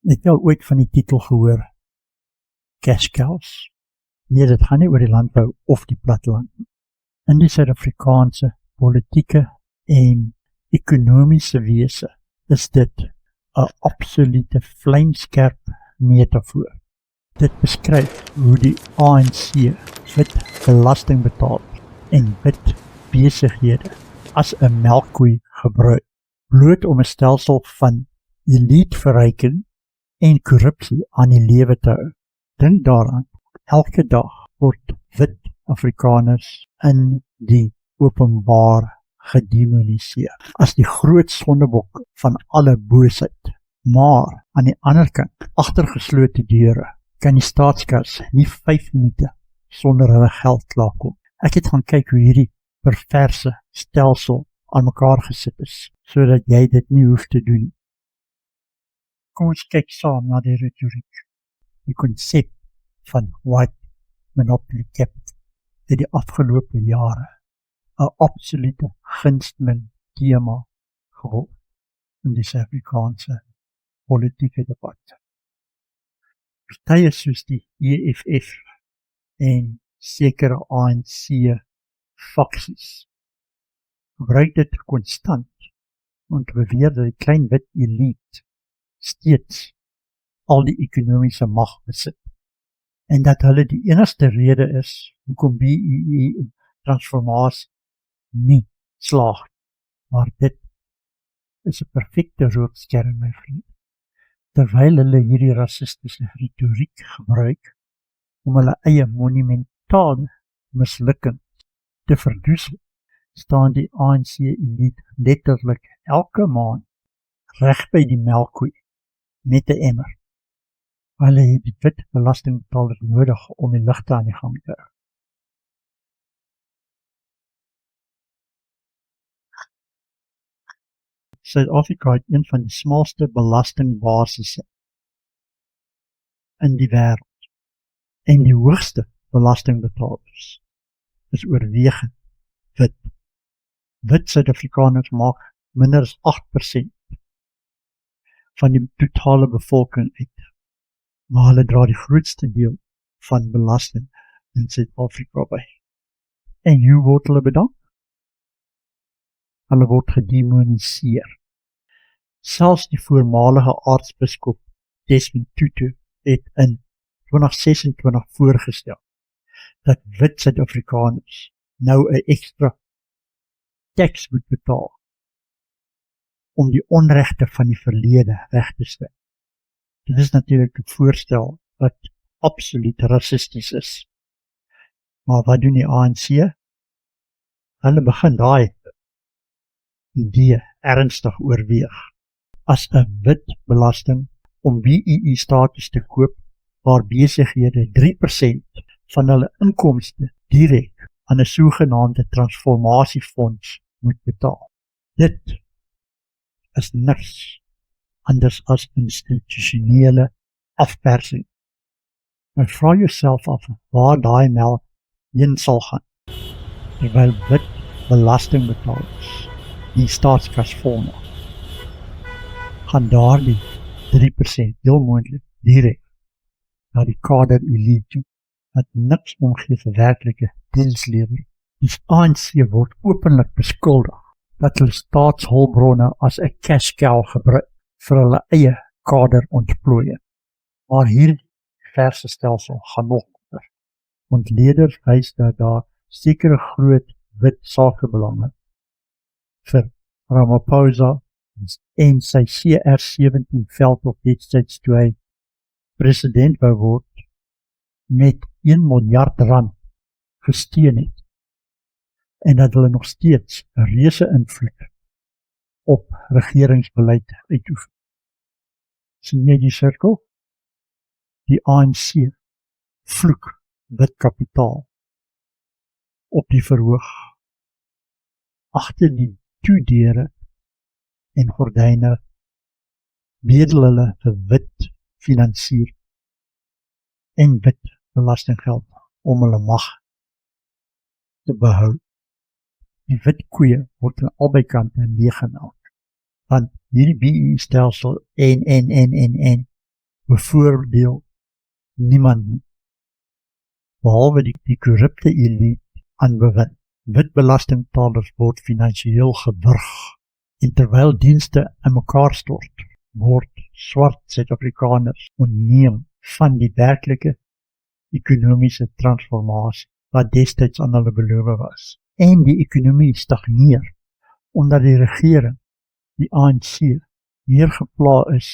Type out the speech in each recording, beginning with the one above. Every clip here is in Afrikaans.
Het jy al ooit van die titel gehoor? Cash cows? Nee, dit gaan nie oor die landbou of die platteland. In die Suid-Afrikaanse politieke en ekonomiese wese is dit 'n absolute vlijmskerp metafoor. Dit beskryf hoe die ANC wit belasting betaal en wit besighede as 'n melkkoei gebruik, bloot om 'n stelsel van eliteverryking en korrupsie aan die lewe te hou. Dink daaraan, elke dag word wit Afrikaners in die openbaar gedemoniseer as die groot sondebok van alle boosheid. Maar aan die ander kant, agter geslote deure, kan die staatskas nie 5 minute sonder hulle geld klaarkom. Ek het gaan kyk hoe hierdie perverse stelsel aan mekaar gesit is, sodat jy dit nie hoef te doen. Kom ons kyk saam na die retoriek. Die konsep van white monopoly capital het die afgelope jare 'n absolute gunsteling tema geword in die Suid-Afrikaanse politieke debat. Partye soos die EFF en sekere ANC faksies gebruik dit konstant om te beweer dat die klein wit elite steeds al die ekonomiese mag besit en dat hulle die enigste rede is hoekom BEE transformasie nie slaag, maar dit is 'n perfekte rookskerm, my vriend. Terwyl hulle hierdie rassistiese retoriek gebruik om hulle eie monumentale mislukking te verdoesel, staan die ANC elite letterlik elke maand reg by die melkkoei met 'n emmer. Hulle het die wit belastingbetalers nodig om die ligte aan die gang te hou. Suid-Afrika het een van die smaalste belastingbasisse in die wêreld en die hoogste belastingbetalers is oorwegend wit. Wit Suid-Afrikaners maak minder as 8% van die totale bevolking uit, maar hulle dra die grootste deel van belasting in Suid-Afrika by. En hoe word hulle bedank? Hulle word gedemoniseer. Selfs die voormalige aartsbiskop Desmond Tutu het in 2026 voorgestel dat wit Suid-Afrikaners nou 'n ekstra tax moet betaal om die onregte van die verlede reg te stel. Dit is natuurlik 'n voorstel wat absoluut rassisties is. Maar wat doen die ANC? Hulle begin daai idee ernstig oorweeg as 'n wit belasting om BEE status te koop waar besighede 3% van hulle inkomste direk aan 'n sogenaamde transformasiefonds moet betaal. Dit is niks anders as institusionele afpersing. Nou vra jouself af waar daai melk heen sal gaan, terwyl wit belastingbetalers die staatskas vol maak. Gaan daardie 3% heel moontlik direk na die kader elite toe, wat niks omgee vir werklike dienslewer. Die ANC word openlik beskuldig dat hulle staatshulpbronne as 'n cash cow gebruik vir hulle eie kaderontplooiing. Maar hierdie verse stelsel gaan nog onder. Ontleeders wys dat daar sekere groot wit sakebelange vir Ramaphosa en sy CR17 veldtog destyds toe hy president wou word met 1 miljard rand gesteun het en dat hulle nog steeds 'n reuse invloed op regeringsbeleid uitoefen. Sien jy die sirkel? Die ANC vloek wit kapitaal op die verhoog. Agter die toedeure en gordyne bedel hulle vir wit finansier en wit belastinggeld om hulle mag te behou. Die wit koeie word aan albei kante leeggemelk, want hierdie BEE stelsel en bevoordeel niemand nie, behalwe die korrupte elite aan bewind. Wit belastingbetalers word finansiëel gewurg, en terwyl dienste in mekaar stort, word swart Suid-Afrikaners ontneem van die werklike ekonomiese transformasie wat destyds aan hulle beloof was. En die ekonomie stagneer, omdat die regering, die ANC, meer gepla is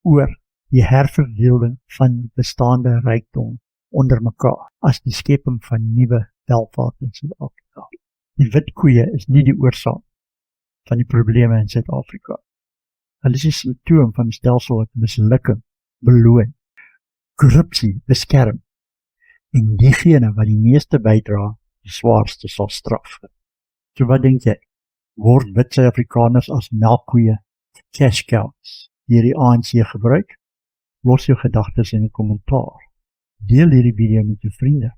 oor die herverdeling van bestaande rykdom onder mekaar, as die skeping van nuwe welvaart in Suid-Afrika. Die wit koeie is nie die oorsaak van die probleme in Suid-Afrika. Hulle is die simptoom van die stelselike mislukking beloon, korrupsie beskerm, en diegene wat die meeste bydra, die swaarste sal straf. So wat dink jy? Word wit Suid-Afrikaners as melkkoeie cash cows deur die ANC gebruik? Los jou gedagtes in 'n kommentaar. Deel hierdie video met jou vriende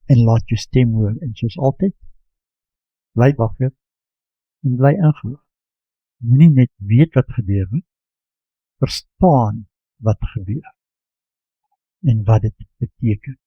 en laat jou stem hoor, en soos altyd, bly wakker en bly ingelig. Moenie net weet wat gebeur nie, verstaan wat gebeur en wat dit beteken.